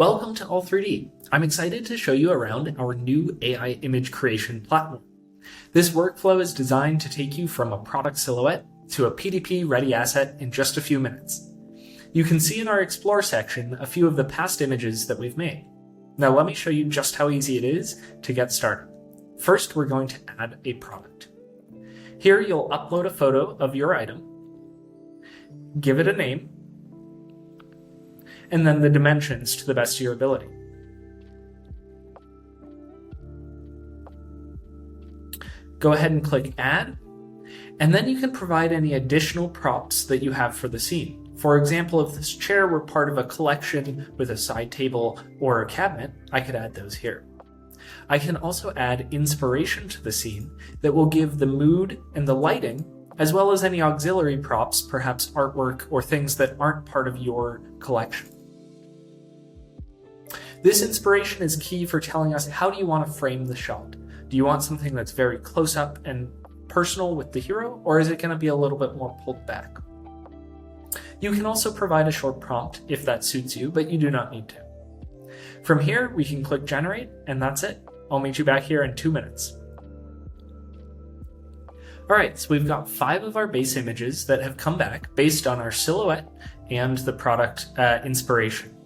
Welcome to ALL3D. I'm excited to show you around our new AI image creation platform. This workflow is designed to take you from a product silhouette to a PDP-ready asset in just a few minutes. You can see in our Explore section a few of the past images that we've made. Now let me show you just how easy it is to get started. First, we're going to add a product. Here you'll upload a photo of your item, give it a name, and then the dimensions to the best of your ability. Go ahead and click Add, and then you can provide any additional props that you have for the scene. For example, if this chair were part of a collection with a side table or a cabinet, I could add those here. I can also add inspiration to the scene that will give the mood and the lighting, as well as any auxiliary props, perhaps artwork or things that aren't part of your collection. This inspiration is key for telling us how do you want to frame the shot. Do you want something that's very close up and personal with the hero, or is it going to be a little bit more pulled back? You can also provide a short prompt if that suits you, but you do not need to. From here, we can click Generate, and that's it. I'll meet you back here in 2 minutes. Alright, so we've got 5 of our base images that have come back based on our silhouette and the product inspiration.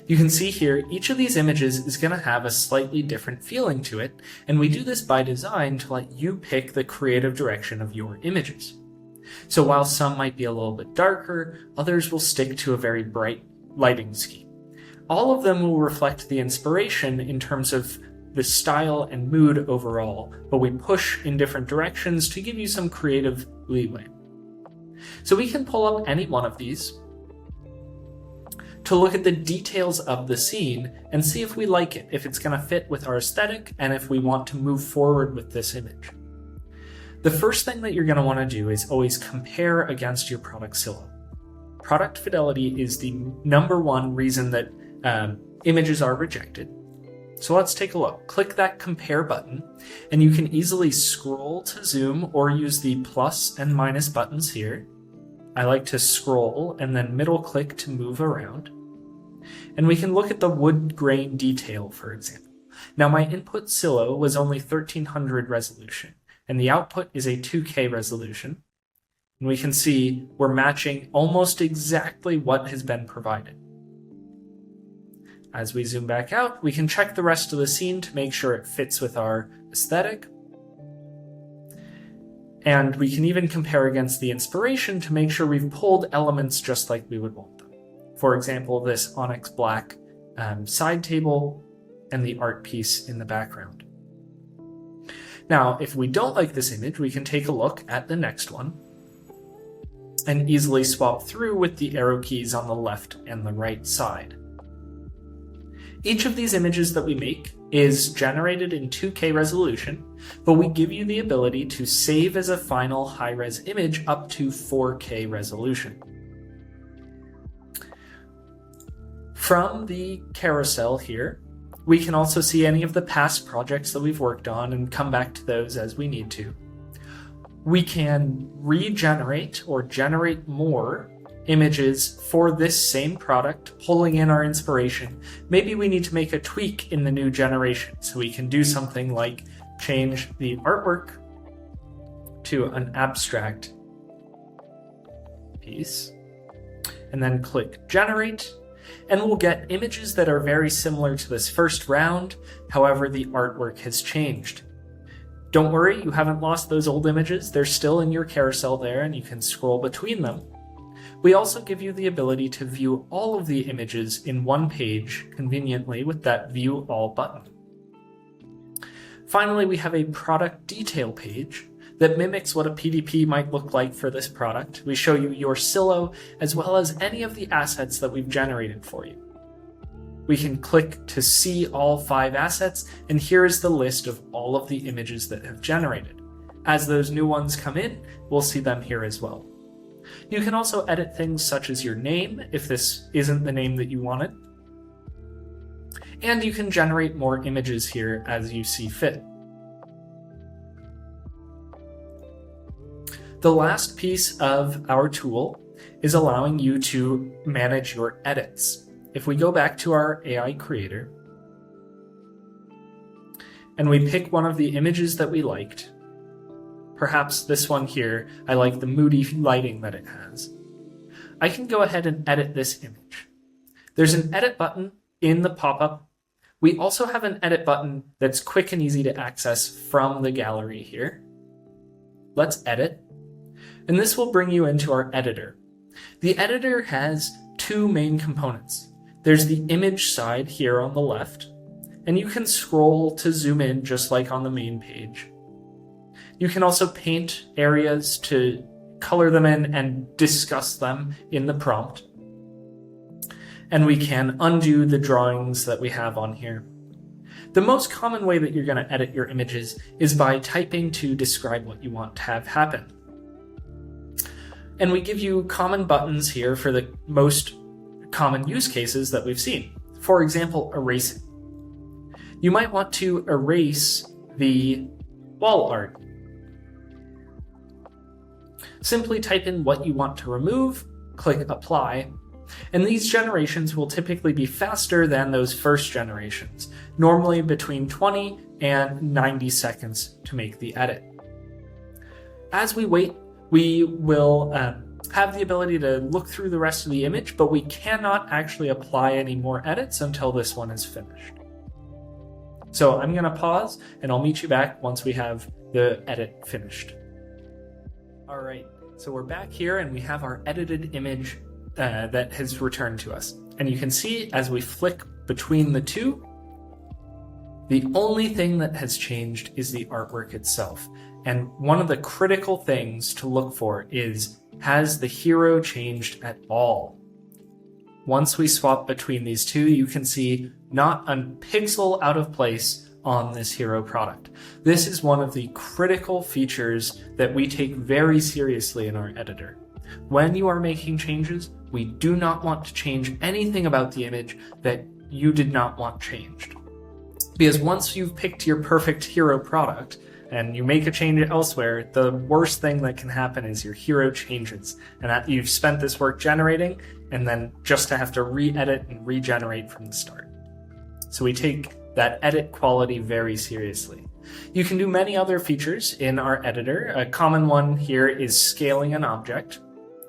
You can see here, each of these images is going to have a slightly different feeling to it, and we do this by design to let you pick the creative direction of your images. So while some might be a little bit darker, others will stick to a very bright lighting scheme. All of them will reflect the inspiration in terms of the style and mood overall, but we push in different directions to give you some creative leeway. So we can pull up any one of these to look at the details of the scene and see if we like it, if it's going to fit with our aesthetic, and if we want to move forward with this image. The first thing that you're going to want to do is always compare against your product silhouette. Product fidelity is the #1 reason that images are rejected. So let's take a look. Click that compare button, and you can easily scroll to zoom or use the plus and minus buttons here. I like to scroll and then middle click to move around. And we can look at the wood grain detail, for example. Now my input silo was only 1300 resolution, and the output is a 2K resolution. And we can see we're matching almost exactly what has been provided. As we zoom back out, we can check the rest of the scene to make sure it fits with our aesthetic. And we can even compare against the inspiration to make sure we've pulled elements just like we would want them. For example, this onyx black side table and the art piece in the background. Now, if we don't like this image, we can take a look at the next one and easily swap through with the arrow keys on the left and the right side. Each of these images that we make is generated in 2K resolution, but we give you the ability to save as a final high-res image up to 4K resolution. From the carousel here, we can also see any of the past projects that we've worked on and come back to those as we need to. We can regenerate or generate more images for this same product, pulling in our inspiration. Maybe we need to make a tweak in the new generation, so we can do something like change the artwork to an abstract piece, and then click Generate, and we'll get images that are very similar to this first round, however the artwork has changed. Don't worry, you haven't lost those old images, they're still in your carousel there and you can scroll between them. We also give you the ability to view all of the images in one page conveniently with that View All button. Finally, we have a product detail page that mimics what a PDP might look like for this product. We show you your silo as well as any of the assets that we've generated for you. We can click to see all 5 assets, and here is the list of all of the images that have generated. As those new ones come in, we'll see them here as well. You can also edit things such as your name, if this isn't the name that you wanted. And you can generate more images here as you see fit. The last piece of our tool is allowing you to manage your edits. if we go back to our AI creator and we pick one of the images that we liked, perhaps this one here, I like the moody lighting that it has, I can go ahead and edit this image. There's an edit button in the pop-up. We also have an edit button that's quick and easy to access from the gallery here. Let's edit. And this will bring you into our editor. The editor has two main components. There's the image side here on the left, and you can scroll to zoom in just like on the main page. You can also paint areas to color them in and discuss them in the prompt. And we can undo the drawings that we have on here. The most common way that you're going to edit your images is by typing to describe what you want to have happen. And we give you common buttons here for the most common use cases that we've seen. For example, erasing. You might want to erase the wall art. Simply type in what you want to remove, click apply, and these generations will typically be faster than those first generations, normally between 20 and 90 seconds to make the edit. As we wait, we will have the ability to look through the rest of the image, but we cannot actually apply any more edits until this one is finished. So I'm going to pause and I'll meet you back once we have the edit finished. All right, so we're back here and we have our edited image that has returned to us. And you can see as we flick between the two, the only thing that has changed is the artwork itself. And one of the critical things to look for is, has the hero changed at all? Once we swap between these two, you can see not a pixel out of place on this hero product. This is one of the critical features that we take very seriously in our editor. When you are making changes, we do not want to change anything about the image that you did not want changed. Because once you've picked your perfect hero product and you make a change elsewhere, the worst thing that can happen is your hero changes and that you've spent this work generating and then just to have to re-edit and regenerate from the start. So we take that edit quality very seriously. You can do many other features in our editor. A common one here is scaling an object.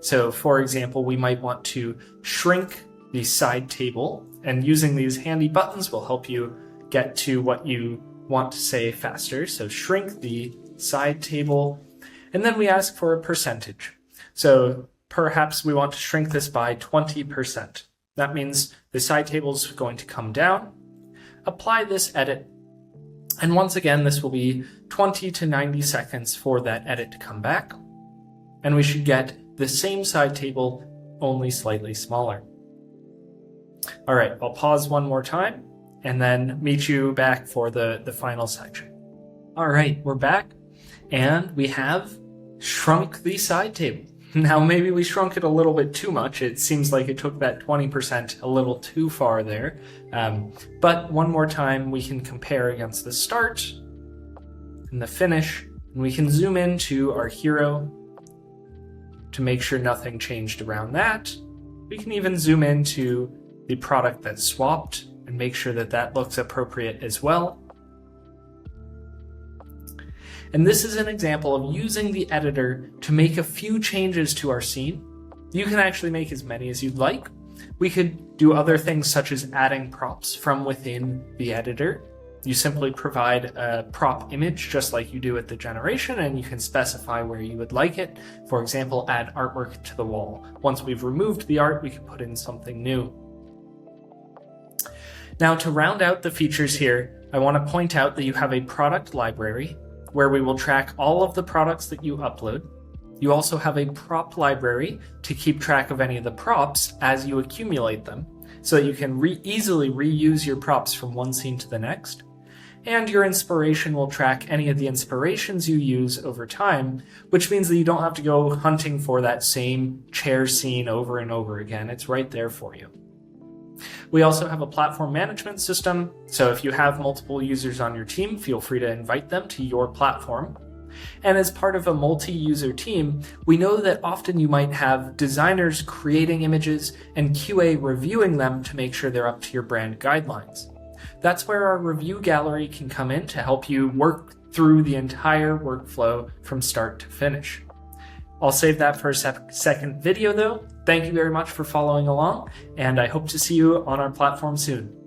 So for example, we might want to shrink the side table, and using these handy buttons will help you get to what you want to say faster. So shrink the side table, and then we ask for a percentage. So perhaps we want to shrink this by 20%. That means the side table is going to come down. Apply this edit, and once again, this will be 20 to 90 seconds for that edit to come back, and we should get the same side table, only slightly smaller. All right, I'll pause one more time and then meet you back for the final section. All right, we're back and we have shrunk the side table. Now, maybe we shrunk it a little bit too much. It seems like it took that 20% a little too far there. But one more time, we can compare against the start and the finish, and we can zoom into our hero to make sure nothing changed around that. We can even zoom into the product that swapped and make sure that that looks appropriate as well. And this is an example of using the editor to make a few changes to our scene. You can actually make as many as you'd like. We could do other things such as adding props from within the editor. You simply provide a prop image just like you do with the generation, and you can specify where you would like it. For example, add artwork to the wall. Once we've removed the art, we can put in something new. Now, to round out the features here, I want to point out that you have a product library where we will track all of the products that you upload. You also have a prop library to keep track of any of the props as you accumulate them, so that you can easily reuse your props from one scene to the next. And your inspiration will track any of the inspirations you use over time, which means that you don't have to go hunting for that same chair scene over and over again. It's right there for you. We also have a platform management system, so if you have multiple users on your team, feel free to invite them to your platform. And as part of a multi-user team, we know that often you might have designers creating images and QA reviewing them to make sure they're up to your brand guidelines. That's where our review gallery can come in to help you work through the entire workflow from start to finish. I'll save that for a second video though. Thank you very much for following along, and I hope to see you on our platform soon.